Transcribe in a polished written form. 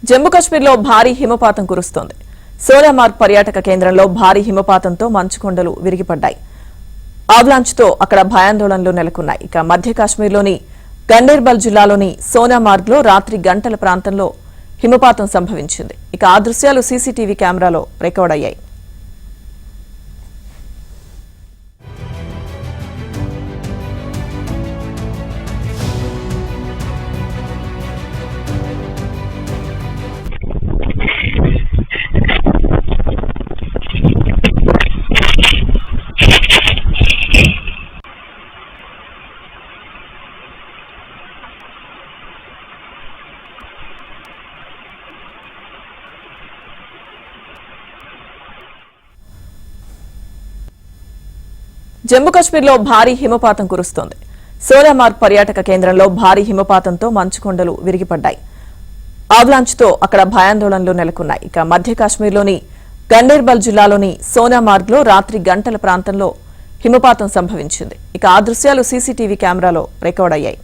జమ్మూ కశ్మీర్లో భారీ హిమపాతం కురుస్తోంది. సోనామార్గ్ పర్యాటక కేంద్రంలో భారీ హిమపాతంతో మంచుకొండలు విరిగిపడ్డాయి. ఆవ్లాంచ్తో అక్కడ భయాందోళనలు నెలకొన్నాయి. ఇక మధ్య కాశ్మీర్లోని గండేర్బల్ జిల్లాలోని సోనామార్గ్లో రాత్రి గంటల ప్రాంతంలో హిమపాతం సంభవించింది. ఇక ఆ దృశ్యాలు సీసీటీవీ కెమెరాలో రికార్డ్ అయ్యాయి. జమ్మూ కశ్మీర్లో భారీ హిమపాతం కురుస్తోంది. సోనామార్గ్ పర్యాటక కేంద్రంలో భారీ హిమపాతంతో మంచుకొండలు విరిగిపడ్డాయి. ఆవ్లాంచ్తో అక్కడ భయాందోళనలు నెలకొన్నాయి. ఇక మధ్య కాశ్మీర్లోని గండేర్బల్ జిల్లాలోని సోనామార్గ్లో రాత్రి గంటల ప్రాంతంలో హిమపాతం సంభవించింది. ఇక ఆ దృశ్యాలు సీసీటీవీ కెమెరాలో రికార్డ్ అయ్యాయి.